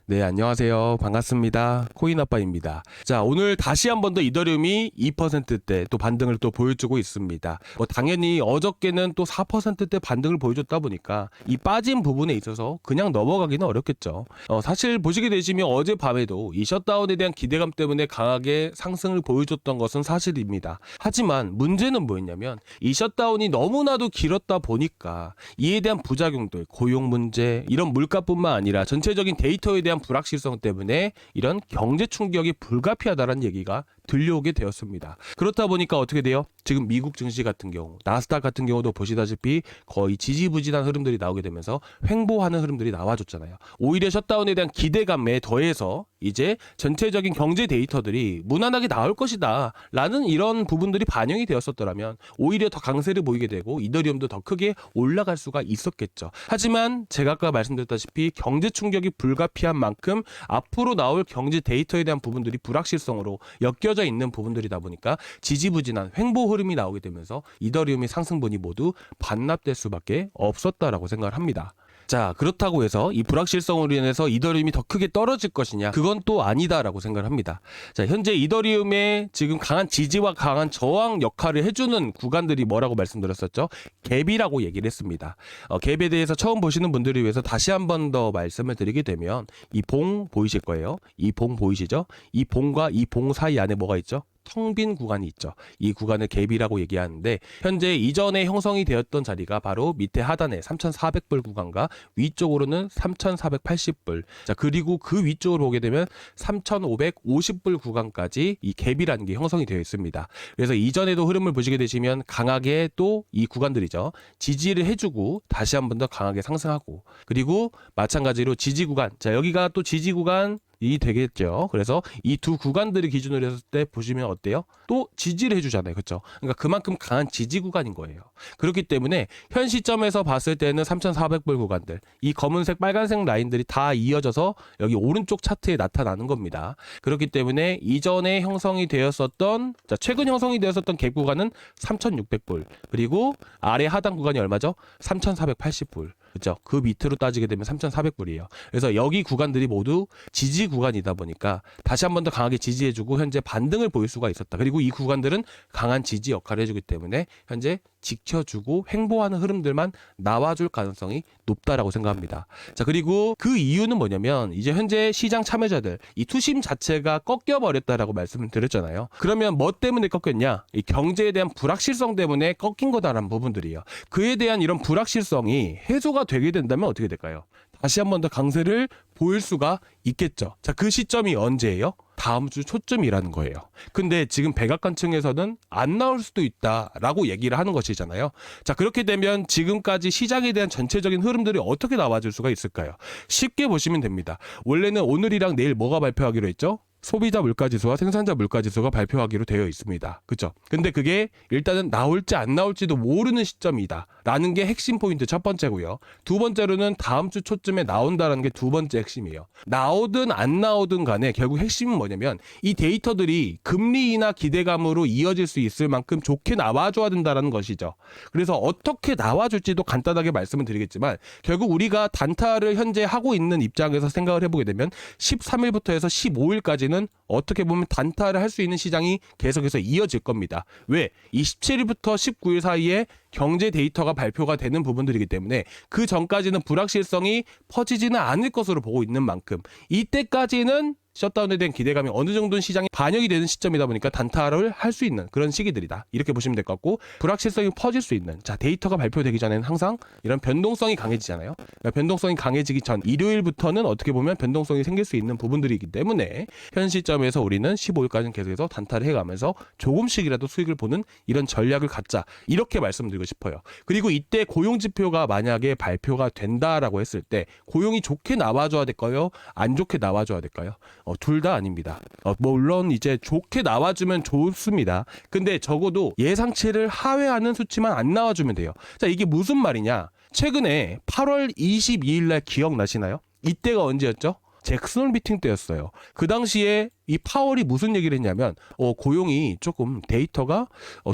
네, 안녕하세요. 반갑습니다. 코인아빠입니다. 자, 오늘 다시 한 번 더 이더리움이 2%대 또 반등을 또 보여주고 있습니다. 당연히 어저께는 또 4%대 반등을 보여줬다 보니까 이 빠진 부분에 있어서 그냥 넘어가기는 어렵겠죠. 사실 보시게 되시면 어젯밤에도 이 셧다운에 대한 기대감 때문에 강하게 상승을 보여줬던 것은 사실입니다. 하지만 문제는 뭐였냐면 이 셧다운이 너무나도 길었다 보니까 이에 대한 부작용들, 고용 문제, 이런 물가뿐만 아니라 전체적인 데이터에 대한 불확실성 때문에 이런 경제 충격이 불가피하다는 얘기가 들려오게 되었습니다. 그렇다 보니까 어떻게 돼요? 지금 미국 증시 같은 경우, 나스닥 같은 경우도 보시다시피 거의 지지부진한 흐름들이 나오게 되면서 횡보하는 흐름들이 나와줬잖아요. 오히려 셧다운에 대한 기대감에 더해서 이제 전체적인 경제 데이터들이 무난하게 나올 것이다 라는 이런 부분들이 반영이 되었었더라면 오히려 더 강세를 보이게 되고 이더리움도 더 크게 올라갈 수가 있었겠죠. 하지만 제가 아까 말씀드렸다시피 경제 충격이 불가피한 만큼 앞으로 나올 경제 데이터에 대한 부분들이 불확실성으로 엮여져 있는 부분들이다 보니까 지지부진한 횡보 흐름이 나오게 되면서 이더리움의 상승분이 모두 반납될 수밖에 없었다라고 생각을 합니다. 자, 그렇다고 해서 이 불확실성으로 인해서 이더리움이 더 크게 떨어질 것이냐? 그건 또 아니다라고 생각을 합니다. 자, 현재 이더리움의 지금 강한 지지와 강한 저항 역할을 해주는 구간들이 뭐라고 말씀드렸었죠? 갭이라고 얘기를 했습니다. 갭에 대해서 처음 보시는 분들을 위해서 다시 한 번 더 말씀을 드리게 되면 이 봉 보이실 거예요. 이 봉 보이시죠? 이 봉과 이 봉 사이 안에 뭐가 있죠? 텅 빈 구간이 있죠. 이 구간을 갭이라고 얘기하는데 현재 이전에 형성이 되었던 자리가 바로 밑에 하단에 3,400불 구간과 위쪽으로는 3,480불. 자, 그리고 그 위쪽으로 보게 되면 3,550불 구간까지 이 갭이라는 게 형성이 되어 있습니다. 그래서 이전에도 흐름을 보시게 되시면 강하게 또 이 구간들이죠. 지지를 해주고 다시 한 번 더 강하게 상승하고 그리고 마찬가지로 지지 구간. 자, 여기가 또 지지 구간 이 되겠죠. 그래서 이 두 구간들을 기준으로 했을 때 보시면 어때요? 또 지지를 해주잖아요. 그렇죠? 그러니까 그만큼 강한 지지 구간인 거예요. 그렇기 때문에 현 시점에서 봤을 때는 3,400불 구간들, 이 검은색 빨간색 라인들이 다 이어져서 여기 오른쪽 차트에 나타나는 겁니다. 그렇기 때문에 이전에 형성이 되었었던, 자, 최근 형성이 되었었던 갭 구간은 3,600불, 그리고 아래 하단 구간이 얼마죠? 3,480불. 그렇죠? 그 밑으로 따지게 되면 3,400불이에요. 그래서 여기 구간들이 모두 지지 구간이다 보니까 다시 한 번 더 강하게 지지해주고 현재 반등을 보일 수가 있었다. 그리고 이 구간들은 강한 지지 역할을 해주기 때문에 현재 지켜주고 횡보하는 흐름들만 나와줄 가능성이 높다라고 생각합니다. 자, 그리고 그 이유는 뭐냐면 이제 현재 시장 참여자들 이 투심 자체가 꺾여버렸다라고 말씀을 드렸잖아요. 그러면 뭐 때문에 꺾였냐? 이 경제에 대한 불확실성 때문에 꺾인 거다라는 부분들이에요. 그에 대한 이런 불확실성이 해소가 되게 된다면 어떻게 될까요? 다시 한 번 더 강세를 보일 수가 있겠죠. 자, 그 시점이 언제예요? 다음 주 초쯤이라는 거예요. 근데 지금 백악관층에서는 안 나올 수도 있다라고 얘기를 하는 것이잖아요. 자, 그렇게 되면 지금까지 시장에 대한 전체적인 흐름들이 어떻게 나와줄 수가 있을까요? 쉽게 보시면 됩니다. 원래는 오늘이랑 내일 뭐가 발표하기로 했죠? 소비자 물가지수와 생산자 물가지수가 발표하기로 되어 있습니다. 그죠? 근데 그게 일단은 나올지 안 나올지도 모르는 시점이다 라는 게 핵심 포인트 첫 번째고요. 두 번째로는 다음 주 초쯤에 나온다라는 게 두 번째 핵심이에요. 나오든 안 나오든 간에 결국 핵심은 뭐냐면 이 데이터들이 금리 인하 기대감으로 이어질 수 있을 만큼 좋게 나와줘야 된다라는 것이죠. 그래서 어떻게 나와줄지도 간단하게 말씀을 드리겠지만 결국 우리가 단타를 현재 하고 있는 입장에서 생각을 해보게 되면 13일부터 해서 15일까지 는 어떻게 보면 단타를 할 수 있는 시장이 계속해서 이어질 겁니다. 왜? 27일부터 19일 사이에 경제 데이터가 발표가 되는 부분들이기 때문에 그 전까지는 불확실성이 퍼지지는 않을 것으로 보고 있는 만큼 이때까지는 셧다운에 대한 기대감이 어느 정도는 시장에 반영이 되는 시점이다 보니까 단타를 할 수 있는 그런 시기들이다. 이렇게 보시면 될 것 같고 불확실성이 퍼질 수 있는 자 데이터가 발표되기 전에는 항상 이런 변동성이 강해지잖아요. 그러니까 변동성이 강해지기 전 일요일부터는 어떻게 보면 변동성이 생길 수 있는 부분들이기 때문에 현 시점에서 우리는 15일까지는 계속해서 단타를 해가면서 조금씩이라도 수익을 보는 이런 전략을 갖자. 이렇게 말씀드리고 싶어요. 그리고 이때 고용지표가 만약에 발표가 된다라고 했을 때 고용이 좋게 나와줘야 될까요? 안 좋게 나와줘야 될까요? 둘 다 아닙니다. 물론 이제 좋게 나와주면 좋습니다. 근데 적어도 예상치를 하회하는 수치만 안 나와주면 돼요. 자, 이게 무슨 말이냐? 최근에 8월 22일 날 기억나시나요? 이때가 언제였죠? 잭슨홀 미팅 때였어요. 그 당시에 이 파월이 무슨 얘기를 했냐면 고용이 조금 데이터가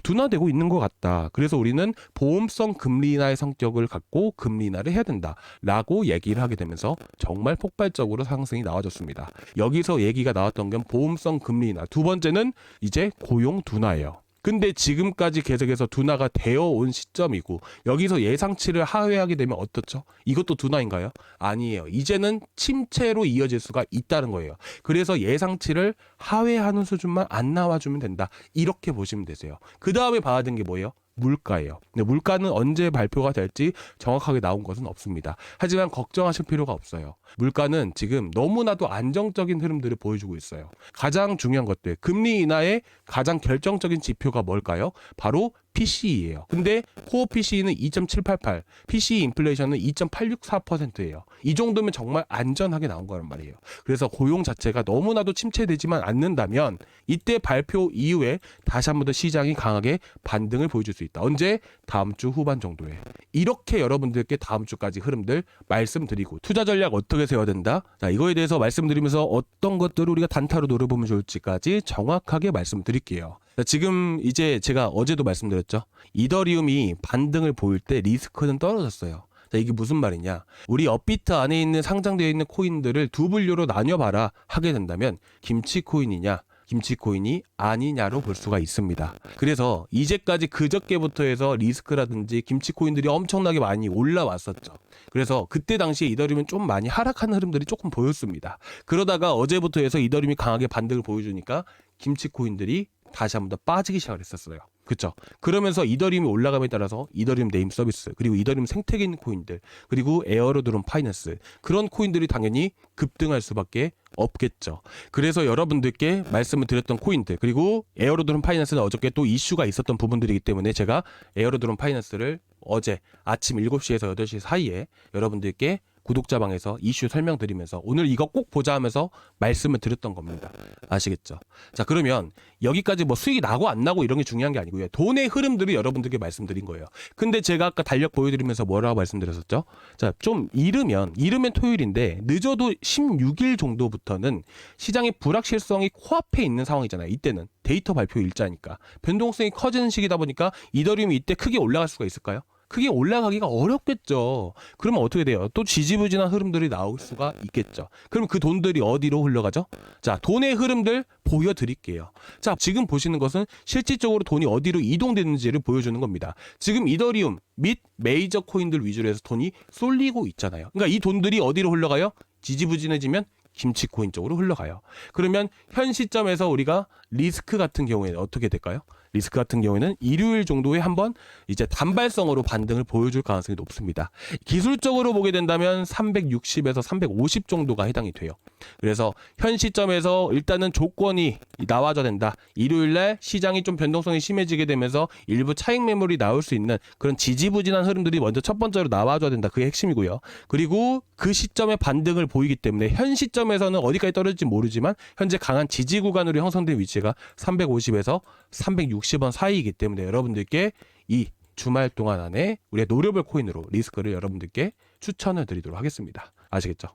둔화되고 있는 것 같다. 그래서 우리는 보험성 금리 인하의 성격을 갖고 금리 인하를 해야 된다라고 얘기를 하게 되면서 정말 폭발적으로 상승이 나와줬습니다. 여기서 얘기가 나왔던 건 보험성 금리 인하. 두 번째는 이제 고용 둔화예요. 근데 지금까지 계속해서 둔화가 되어 온 시점이고 여기서 예상치를 하회하게 되면 어떻죠? 이것도 둔화인가요? 아니에요. 이제는 침체로 이어질 수가 있다는 거예요. 그래서 예상치를 하회하는 수준만 안 나와주면 된다. 이렇게 보시면 되세요. 그 다음에 봐야 되는 게 뭐예요? 물가예요. 근데 물가는 언제 발표가 될지 정확하게 나온 것은 없습니다. 하지만 걱정하실 필요가 없어요. 물가는 지금 너무나도 안정적인 흐름들을 보여주고 있어요. 가장 중요한 것들, 금리 인하의 가장 결정적인 지표가 뭘까요? 바로 PCE예요. 근데 코어 PCE는 2.788, PCE 인플레이션은 2.864%예요. 이 정도면 정말 안전하게 나온 거란 말이에요. 그래서 고용 자체가 너무나도 침체되지만 않는다면 이때 발표 이후에 다시 한 번 더 시장이 강하게 반등을 보여줄 수 있다. 언제? 다음 주 후반 정도에. 이렇게 여러분들께 다음 주까지 흐름들 말씀드리고 투자 전략 어떻게 세워야 된다? 자, 이거에 대해서 말씀드리면서 어떤 것들을 우리가 단타로 노려보면 좋을지까지 정확하게 말씀드릴게요. 자, 지금 이제 제가 어제도 말씀드렸죠. 이더리움이 반등을 보일 때 리스크는 떨어졌어요. 자, 이게 무슨 말이냐? 우리 업비트 안에 있는 상장되어 있는 코인들을 두 분류로 나뉘어봐라 하게 된다면 김치 코인이냐? 김치 코인이 아니냐로 볼 수가 있습니다. 그래서 이제까지 그저께부터 해서 리스크라든지 김치 코인들이 엄청나게 많이 올라왔었죠. 그래서 그때 당시에 이더리움은 좀 많이 하락하는 흐름들이 조금 보였습니다. 그러다가 어제부터 해서 이더리움이 강하게 반등을 보여주니까 김치 코인들이 다시 한번 더 빠지기 시작을 했었어요. 그렇죠? 그러면서 이더리움이 올라감에 따라서 이더리움 네임 서비스, 그리고 이더리움 생태계 있는 코인들, 그리고 에어로드론 파이낸스, 그런 코인들이 당연히 급등할 수밖에 없겠죠. 그래서 여러분들께 말씀을 드렸던 코인들, 그리고 에어로드론 파이낸스는 어저께 또 이슈가 있었던 부분들이기 때문에 제가 에어로드론 파이낸스를 어제 아침 7시에서 8시 사이에 여러분들께 구독자방에서 이슈 설명드리면서 오늘 이거 꼭 보자 하면서 말씀을 드렸던 겁니다. 아시겠죠? 자, 그러면 여기까지 뭐 수익이 나고 안 나고 이런 게 중요한 게 아니고요. 돈의 흐름들이 여러분들께 말씀드린 거예요. 근데 제가 아까 달력 보여드리면서 뭐라고 말씀드렸었죠? 자, 좀 이르면 토요일인데 늦어도 16일 정도부터는 시장의 불확실성이 코앞에 있는 상황이잖아요. 이때는 데이터 발표 일자니까 변동성이 커지는 시기다 보니까 이더리움이 이때 크게 올라갈 수가 있을까요? 크게 올라가기가 어렵겠죠. 그러면 어떻게 돼요? 또 지지부진한 흐름들이 나올 수가 있겠죠. 그럼 그 돈들이 어디로 흘러가죠? 자, 돈의 흐름들 보여드릴게요. 자, 지금 보시는 것은 실질적으로 돈이 어디로 이동되는지를 보여주는 겁니다. 지금 이더리움 및 메이저 코인들 위주로 해서 돈이 쏠리고 있잖아요. 그러니까 이 돈들이 어디로 흘러가요? 지지부진해지면 김치 코인 쪽으로 흘러가요. 그러면 현 시점에서 우리가 리스크 같은 경우에는 어떻게 될까요? 리스크 같은 경우에는 일요일 정도에 한번 이제 단발성으로 반등을 보여줄 가능성이 높습니다. 기술적으로 보게 된다면 360에서 350 정도가 해당이 돼요. 그래서 현 시점에서 일단은 조건이 나와줘야 된다. 일요일날 시장이 좀 변동성이 심해지게 되면서 일부 차익 매물이 나올 수 있는 그런 지지부진한 흐름들이 먼저 첫 번째로 나와줘야 된다. 그게 핵심이고요. 그리고 그 시점에 반등을 보이기 때문에 현 시점에서는 어디까지 떨어질지 모르지만 현재 강한 지지 구간으로 형성된 위치가 350에서 360원 사이이기 때문에 여러분들께 이 주말 동안 안에 우리의 노려볼 코인으로 리스크를 여러분들께 추천을 드리도록 하겠습니다. 아시겠죠?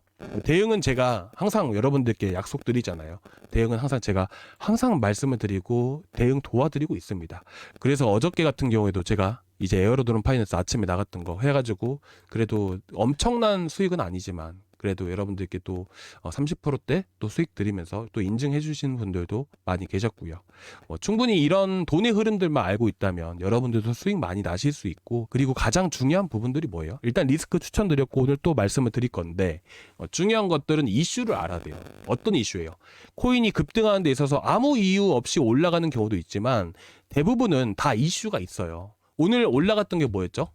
대응은 제가 항상 여러분들께 약속드리잖아요. 대응은 항상 제가 항상 말씀을 드리고 대응 도와드리고 있습니다. 그래서 어저께 같은 경우에도 제가 이제 에어로드론 파이낸스 아침에 나갔던 거 해가지고 그래도 엄청난 수익은 아니지만 그래도 여러분들께 또 30%대 또 수익 드리면서 또 인증해 주시는 분들도 많이 계셨고요. 충분히 이런 돈의 흐름들만 알고 있다면 여러분들도 수익 많이 나실 수 있고, 그리고 가장 중요한 부분들이 뭐예요? 일단 리스크 추천드렸고 오늘 또 말씀을 드릴 건데 중요한 것들은 이슈를 알아야 돼요. 어떤 이슈예요? 코인이 급등하는 데 있어서 아무 이유 없이 올라가는 경우도 있지만 대부분은 다 이슈가 있어요. 오늘 올라갔던 게 뭐였죠?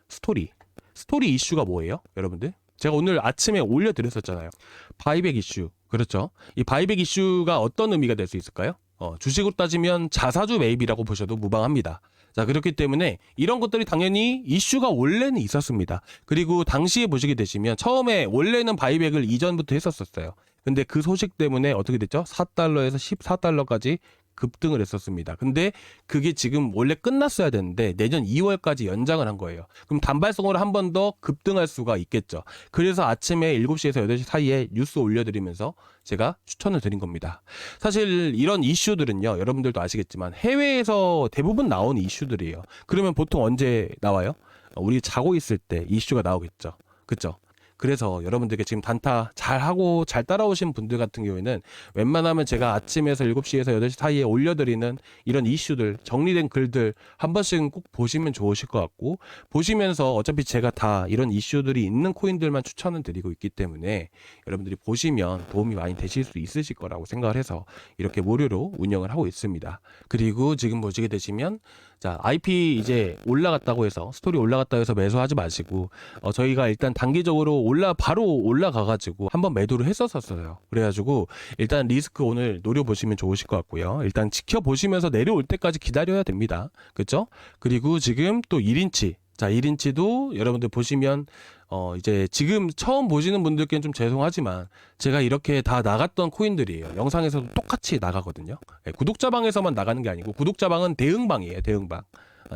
스토리 이슈가 뭐예요? 여러분들? 제가 오늘 아침에 올려드렸었잖아요. 바이백 이슈. 그렇죠. 이 바이백 이슈가 어떤 의미가 될 수 있을까요? 주식으로 따지면 자사주 매입이라고 보셔도 무방합니다. 자, 그렇기 때문에 이런 것들이 당연히 이슈가 원래는 있었습니다. 그리고 당시에 보시게 되시면 처음에 원래는 바이백을 이전부터 했었어요. 근데 그 소식 때문에 어떻게 됐죠? 4달러에서 14달러까지 급등을 했었습니다. 근데 그게 지금 원래 끝났어야 되는데 내년 2월까지 연장을 한 거예요. 그럼 단발성으로 한 번 더 급등할 수가 있겠죠. 그래서 아침에 7시에서 8시 사이에 뉴스 올려드리면서 제가 추천을 드린 겁니다. 사실 이런 이슈들은요, 여러분들도 아시겠지만 해외에서 대부분 나오는 이슈들이에요. 그러면 보통 언제 나와요? 우리 자고 있을 때 이슈가 나오겠죠. 그쵸? 그래서 여러분들께 지금 단타 잘하고 잘 따라오신 분들 같은 경우에는 웬만하면 제가 아침에서 7시에서 8시 사이에 올려드리는 이런 이슈들, 정리된 글들 한 번씩은 꼭 보시면 좋으실 것 같고, 보시면서 어차피 제가 다 이런 이슈들이 있는 코인들만 추천을 드리고 있기 때문에 여러분들이 보시면 도움이 많이 되실 수 있으실 거라고 생각을 해서 이렇게 무료로 운영을 하고 있습니다. 그리고 지금 보시게 되시면 자, IP 이제 올라갔다고 해서, 스토리 올라갔다고 해서 매수하지 마시고, 저희가 일단 단기적으로 바로 올라가가지고 한번 매도를 했었어요. 그래가지고 일단 리스크 오늘 노려보시면 좋으실 것 같고요. 일단 지켜보시면서 내려올 때까지 기다려야 됩니다. 그쵸? 그리고 지금 또 1인치. 자, 1인치도 여러분들 보시면 이제 지금 처음 보시는 분들께는 좀 죄송하지만 제가 이렇게 다 나갔던 코인들이에요. 영상에서도 똑같이 나가거든요. 네, 구독자방에서만 나가는 게 아니고 구독자방은 대응방이에요. 대응방.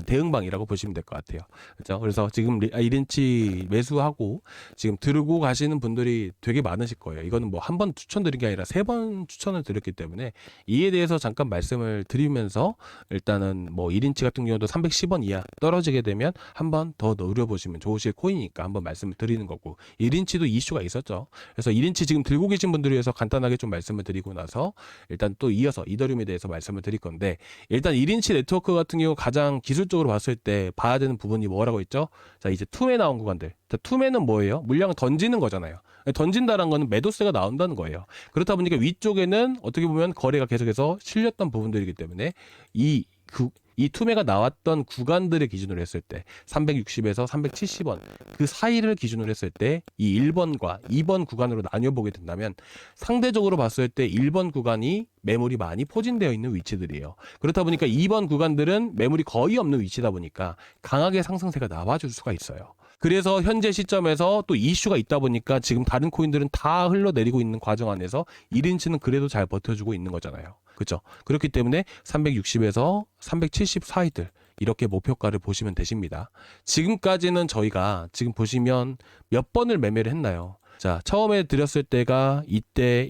대응방이라고 보시면 될 것 같아요. 그렇죠? 그래서 지금 1인치 매수하고 지금 들고 가시는 분들이 되게 많으실 거예요. 이거는 뭐 한 번 추천드린 게 아니라 3번 추천을 드렸기 때문에 이에 대해서 잠깐 말씀을 드리면서 일단은 뭐 1인치 같은 경우도 310원 이하 떨어지게 되면 한 번 더 노려보시면 좋으실 코인이니까 한번 말씀을 드리는 거고, 1인치도 이슈가 있었죠. 그래서 1인치 지금 들고 계신 분들을 위해서 간단하게 좀 말씀을 드리고 나서 일단 또 이어서 이더리움에 대해서 말씀을 드릴 건데, 일단 1인치 네트워크 같은 경우 가장 기술적으로 봤을 때 봐야 되는 부분이 뭐라고 있죠? 자, 이제 투매 나온 구간들. 자, 투매는 뭐예요? 물량을 던지는 거잖아요. 던진다는 거는 매도세가 나온다는 거예요. 그렇다 보니까 위쪽에는 어떻게 보면 거래가 계속해서 실렸던 부분들이기 때문에 이 투매가 나왔던 구간들의 기준으로 했을 때 360에서 370원 그 사이를 기준으로 했을 때 이 1번과 2번 구간으로 나뉘어보게 된다면 상대적으로 봤을 때 1번 구간이 매물이 많이 포진되어 있는 위치들이에요. 그렇다 보니까 2번 구간들은 매물이 거의 없는 위치다 보니까 강하게 상승세가 나와줄 수가 있어요. 그래서 현재 시점에서 또 이슈가 있다 보니까 지금 다른 코인들은 다 흘러내리고 있는 과정 안에서 1인치는 그래도 잘 버텨주고 있는 거잖아요. 그렇죠? 그렇기 때문에 360에서 370 사이들 이렇게 목표가를 보시면 되십니다. 지금까지는 저희가 지금 보시면 몇 번을 매매를 했나요? 자, 처음에 드렸을 때가 이때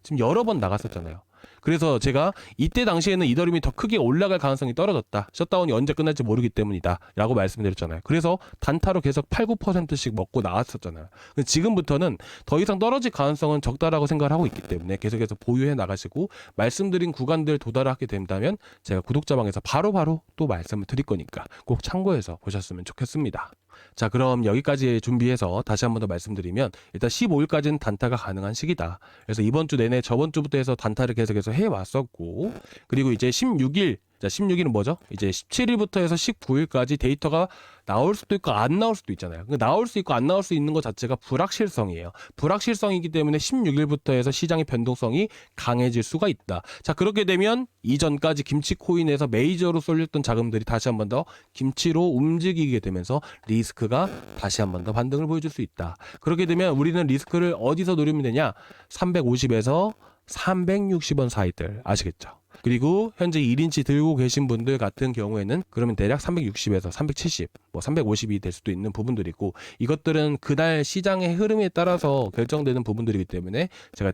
지금 여러 번 나갔었잖아요. 그래서 제가 이때 당시에는 이더리움이 더 크게 올라갈 가능성이 떨어졌다. 셧다운이 언제 끝날지 모르기 때문이다. 라고 말씀드렸잖아요. 그래서 단타로 계속 8, 9%씩 먹고 나왔었잖아요. 지금부터는 더 이상 떨어질 가능성은 적다라고 생각을 하고 있기 때문에 계속해서 보유해 나가시고, 말씀드린 구간들 도달하게 된다면 제가 구독자방에서 바로바로 또 말씀을 드릴 거니까 꼭 참고해서 보셨으면 좋겠습니다. 자, 그럼 여기까지 준비해서 다시 한 번 더 말씀드리면, 일단 15일까지는 단타가 가능한 시기다. 그래서 이번 주 내내 저번 주부터 해서 단타를 계속해서 해왔었고, 그리고 이제 16일, 자, 16일은 뭐죠? 이제 17일부터 해서 19일까지 데이터가 나올 수도 있고 안 나올 수도 있잖아요. 나올 수 있고 안 나올 수 있는 것 자체가 불확실성이에요. 불확실성이기 때문에 16일부터 해서 시장의 변동성이 강해질 수가 있다. 자, 그렇게 되면 이전까지 김치코인에서 메이저로 쏠렸던 자금들이 다시 한 번 더 김치로 움직이게 되면서 리스크가 다시 한 번 더 반등을 보여줄 수 있다. 그렇게 되면 우리는 리스크를 어디서 노리면 되냐? 350에서 360원 사이들 아시겠죠? 그리고 현재 1인치 들고 계신 분들 같은 경우에는 그러면 대략 360에서 370, 뭐 350이 될 수도 있는 부분들이고, 이것들은 그날 시장의 흐름에 따라서 결정되는 부분들이기 때문에 제가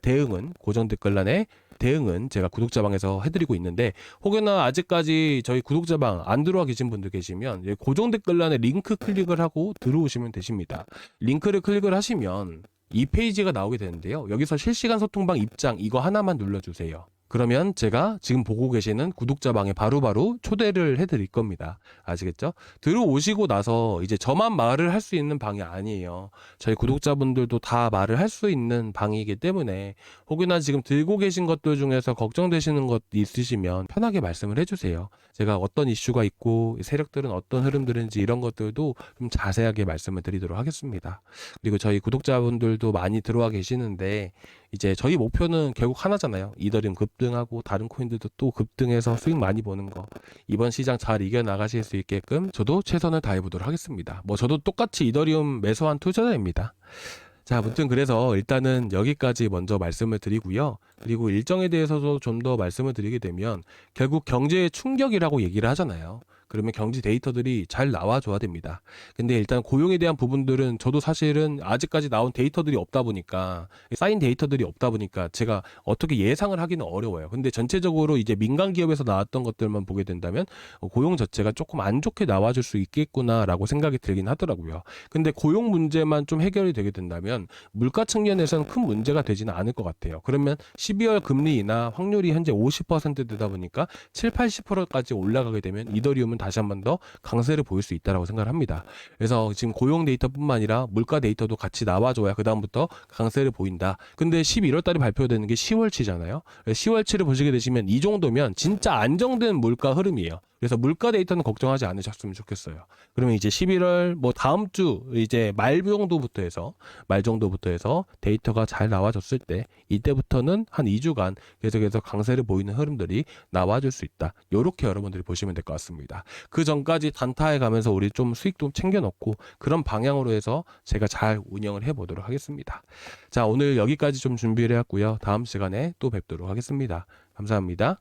고정 댓글란에 대응은 제가 구독자방에서 해드리고 있는데, 혹여나 아직까지 저희 구독자방 안 들어와 계신 분들 계시면 고정 댓글란에 링크 클릭을 하고 들어오시면 되십니다. 링크를 클릭을 하시면 이 페이지가 나오게 되는데요. 여기서 실시간 소통방 입장 이거 하나만 눌러주세요. 그러면 제가 지금 보고 계시는 구독자방에 바로바로 초대를 해드릴 겁니다. 아시겠죠? 들어오시고 나서 이제 저만 말을 할 수 있는 방이 아니에요. 저희 구독자분들도 다 말을 할 수 있는 방이기 때문에 혹여나 지금 들고 계신 것들 중에서 걱정되시는 것 있으시면 편하게 말씀을 해주세요. 제가 어떤 이슈가 있고 세력들은 어떤 흐름들인지 이런 것들도 좀 자세하게 말씀을 드리도록 하겠습니다. 그리고 저희 구독자분들도 많이 들어와 계시는데, 이제 저희 목표는 결국 하나잖아요. 이더리움 급등하고 다른 코인들도 또 급등해서 수익 많이 보는 거. 이번 시장 잘 이겨나가실 수 있게끔 저도 최선을 다해보도록 하겠습니다. 뭐 저도 똑같이 이더리움 매수한 투자자입니다. 자, 아무튼 그래서 일단은 여기까지 먼저 말씀을 드리고요. 그리고 일정에 대해서도 좀 더 말씀을 드리게 되면 결국 경제의 충격이라고 얘기를 하잖아요. 그러면 경제 데이터들이 잘 나와줘야 됩니다. 근데 일단 고용에 대한 부분들은 저도 사실은 아직까지 나온 데이터들이 없다 보니까 쌓인 데이터들이 없다 보니까 제가 어떻게 예상을 하기는 어려워요. 근데 전체적으로 이제 민간 기업에서 나왔던 것들만 보게 된다면 고용 자체가 조금 안 좋게 나와줄 수 있겠구나라고 생각이 들긴 하더라고요. 근데 고용 문제만 좀 해결이 되게 된다면 물가 측면에서는 큰 문제가 되지는 않을 것 같아요. 그러면 12월 금리 인하 확률이 현재 50%되다 보니까 7, 80%까지 올라가게 되면 이더리움은 다시 한 번 더 강세를 보일 수 있다라고 생각을 합니다. 그래서 지금 고용 데이터뿐만 아니라 물가 데이터도 같이 나와줘야 그다음부터 강세를 보인다. 근데 11월 달에 발표되는 게 10월치잖아요. 10월치를 보시게 되시면 이 정도면 진짜 안정된 물가 흐름이에요. 그래서 물가 데이터는 걱정하지 않으셨으면 좋겠어요. 그러면 이제 11월 뭐 다음 주 이제 말 정도부터 해서 데이터가 잘 나와줬을 때 이때부터는 한 2주간 계속해서 강세를 보이는 흐름들이 나와줄 수 있다. 요렇게 여러분들이 보시면 될 것 같습니다. 그 전까지 단타해 가면서 우리 좀 수익도 챙겨 넣고 그런 방향으로 해서 제가 잘 운영을 해 보도록 하겠습니다. 자, 오늘 여기까지 좀 준비를 해왔고요. 다음 시간에 또 뵙도록 하겠습니다. 감사합니다.